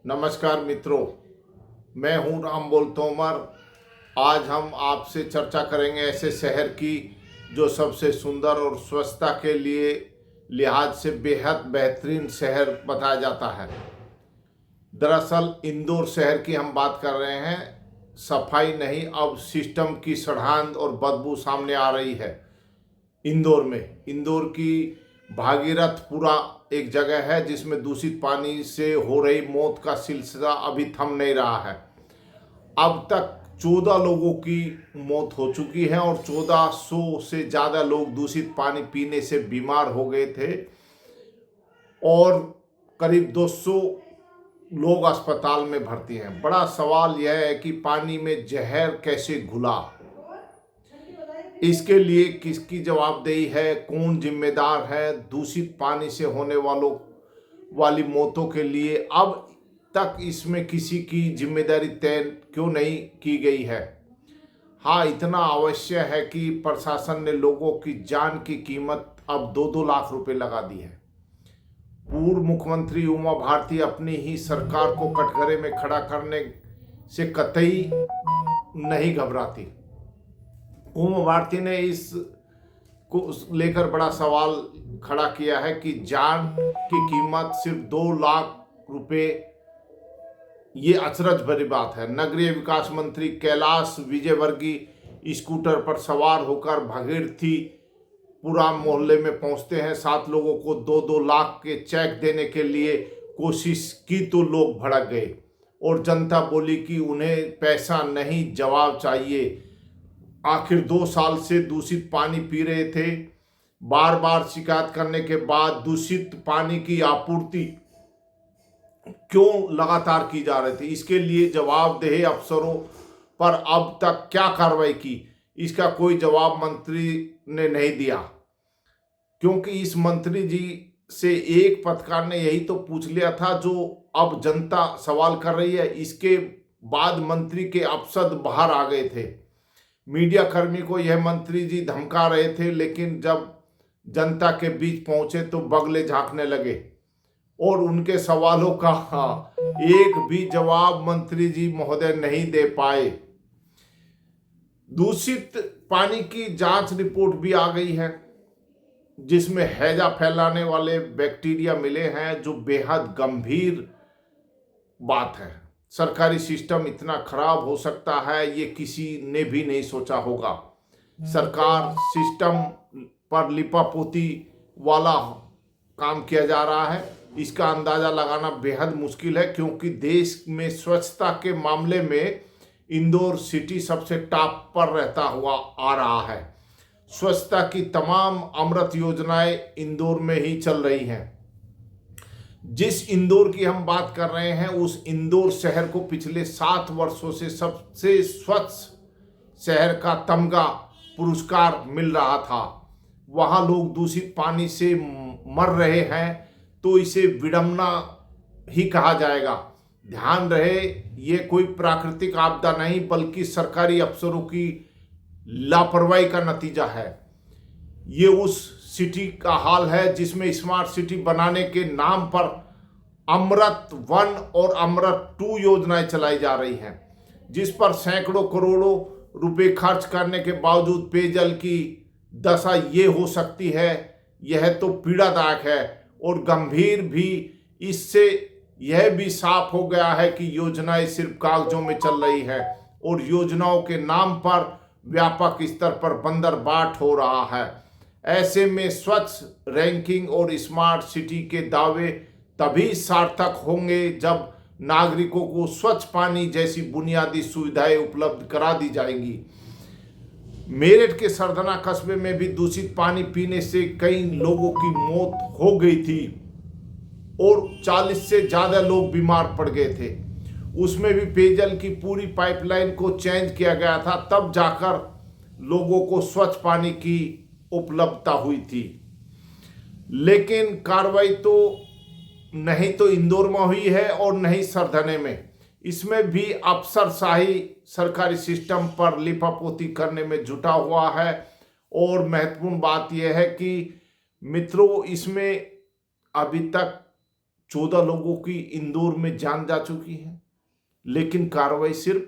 नमस्कार मित्रों, मैं हूं रामबोल तोमर। आज हम आपसे चर्चा करेंगे ऐसे शहर की जो सबसे सुंदर और स्वच्छता के लिए लिहाज से बेहद बेहतरीन शहर बताया जाता है। दरअसल इंदौर शहर की हम बात कर रहे हैं। सफाई नहीं, अब सिस्टम की सड़ांध और बदबू सामने आ रही है। इंदौर की भागीरथपुरा एक जगह है जिसमें दूषित पानी से हो रही मौत का सिलसिला अभी थम नहीं रहा है। अब तक 14 लोगों की मौत हो चुकी है और 1400 से ज़्यादा लोग दूषित पानी पीने से बीमार हो गए थे और करीब 200 लोग अस्पताल में भर्ती हैं। बड़ा सवाल यह है कि पानी में जहर कैसे घुला, इसके लिए किसकी जवाबदेही है, कौन जिम्मेदार है। दूषित पानी से होने वाली मौतों के लिए अब तक इसमें किसी की जिम्मेदारी तय क्यों नहीं की गई है। हाँ, इतना अवश्य है कि प्रशासन ने लोगों की जान की कीमत अब 2-2 लाख रुपए लगा दी है। पूर्व मुख्यमंत्री उमा भारती अपनी ही सरकार को कटघरे में खड़ा करने से कतई नहीं घबराती। उमा भारती ने इस को लेकर बड़ा सवाल खड़ा किया है कि जान की कीमत सिर्फ 2 लाख रुपए, ये अचरज भरी बात है। नगरीय विकास मंत्री कैलाश विजयवर्गीय स्कूटर पर सवार होकर भागीरथीपुरा मोहल्ले में पहुंचते हैं। 7 लोगों को 2-2 लाख के चेक देने के लिए कोशिश की तो लोग भड़क गए और जनता बोली कि उन्हें पैसा नहीं, जवाब चाहिए। आखिर 2 साल से दूषित पानी पी रहे थे। बार बार शिकायत करने के बाद दूषित पानी की आपूर्ति क्यों लगातार की जा रही थी, इसके लिए जवाबदेह अफसरों पर अब तक क्या कार्रवाई की, इसका कोई जवाब मंत्री ने नहीं दिया। क्योंकि इस मंत्री जी से एक पत्रकार ने यही तो पूछ लिया था जो अब जनता सवाल कर रही है। इसके बाद मंत्री के अपशब्द बाहर आ गए थे। मीडिया कर्मी को यह मंत्री जी धमका रहे थे, लेकिन जब जनता के बीच पहुंचे तो बगले झांकने लगे और उनके सवालों का एक भी जवाब मंत्री जी महोदय नहीं दे पाए। दूषित पानी की जांच रिपोर्ट भी आ गई है जिसमें हैजा फैलाने वाले बैक्टीरिया मिले हैं, जो बेहद गंभीर बात है। सरकारी सिस्टम इतना खराब हो सकता है, ये किसी ने भी नहीं सोचा होगा। सरकार सिस्टम पर लिपापोती वाला काम किया जा रहा है, इसका अंदाजा लगाना बेहद मुश्किल है। क्योंकि देश में स्वच्छता के मामले में इंदौर सिटी सबसे टॉप पर रहता हुआ आ रहा है। स्वच्छता की तमाम अमृत योजनाएं इंदौर में ही चल रही हैं। जिस इंदौर की हम बात कर रहे हैं, उस इंदौर शहर को पिछले 7 वर्षों से सबसे स्वच्छ शहर का तमगा पुरस्कार मिल रहा था। वहां लोग दूषित पानी से मर रहे हैं तो इसे विडंबना ही कहा जाएगा। ध्यान रहे, ये कोई प्राकृतिक आपदा नहीं बल्कि सरकारी अफसरों की लापरवाही का नतीजा है। ये उस सिटी का हाल है जिसमें स्मार्ट सिटी बनाने के नाम पर अमृत 1 और अमृत 2 योजनाएं चलाई जा रही हैं, जिस पर सैकड़ों करोड़ों रुपए खर्च करने के बावजूद पेयजल की दशा ये हो सकती है, यह तो पीड़ादायक है। और गंभीर भी इससे यह भी साफ हो गया है कि योजनाएं सिर्फ कागजों में चल रही है और योजनाओं के नाम पर व्यापक स्तर पर बंदरबाट हो रहा है। ऐसे में स्वच्छ रैंकिंग और स्मार्ट सिटी के दावे तभी सार्थक होंगे जब नागरिकों को स्वच्छ पानी जैसी बुनियादी सुविधाएं उपलब्ध करा दी जाएंगी। मेरठ के सरधना कस्बे में भी दूषित पानी पीने से कई लोगों की मौत हो गई थी और 40 से ज्यादा लोग बीमार पड़ गए थे। उसमें भी पेयजल की पूरी पाइपलाइन को चेंज किया गया था, तब जाकर लोगों को स्वच्छ पानी की उपलब्धता हुई थी। लेकिन कार्रवाई तो नहीं तो इंदौर में हुई है और नहीं सरधने में। इसमें भी अफसरशाही सरकारी सिस्टम पर लिपापोती करने में जुटा हुआ है। और महत्वपूर्ण बात यह है कि मित्रों, इसमें अभी तक 14 लोगों की इंदौर में जान जा चुकी है, लेकिन कार्रवाई सिर्फ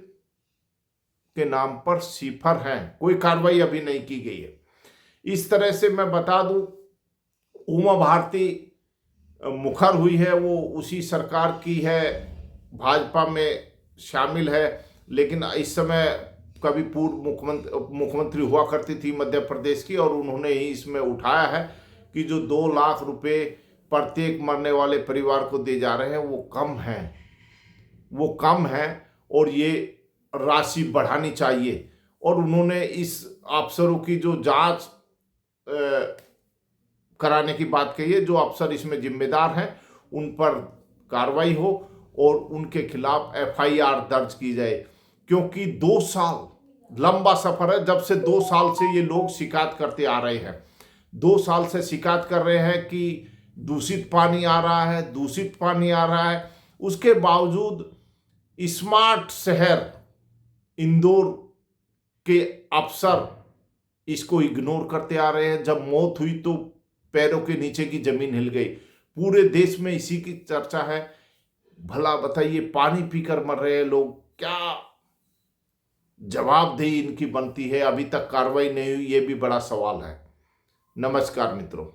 के नाम पर सिफर है, कोई कार्रवाई अभी नहीं की गई है। इस तरह से मैं बता दूं, उमा भारती मुखर हुई है, वो उसी सरकार की है, भाजपा में शामिल है, लेकिन इस समय कभी पूर्व मुख्यमंत्री हुआ करती थी मध्य प्रदेश की, और उन्होंने ही इसमें उठाया है कि जो 2 लाख रुपए प्रत्येक मरने वाले परिवार को दिए जा रहे हैं वो कम है और ये राशि बढ़ानी चाहिए। और उन्होंने इस अफसरों की जो जांच कराने की बात कही है, जो अफसर इसमें जिम्मेदार हैं उन पर कार्रवाई हो और उनके खिलाफ एफआईआर दर्ज की जाए, क्योंकि 2 साल लंबा सफर है। जब से 2 साल से ये लोग शिकायत करते आ रहे हैं, 2 साल से शिकायत कर रहे हैं कि दूषित पानी आ रहा है, उसके बावजूद स्मार्ट शहर इंदौर के अफसर इसको इग्नोर करते आ रहे हैं। जब मौत हुई तो पैरों के नीचे की जमीन हिल गई। पूरे देश में इसी की चर्चा है। भला बताइए, पानी पीकर मर रहे हैं लोग, क्या जवाबदेही इनकी बनती है? अभी तक कार्रवाई नहीं हुई, ये भी बड़ा सवाल है। नमस्कार मित्रों।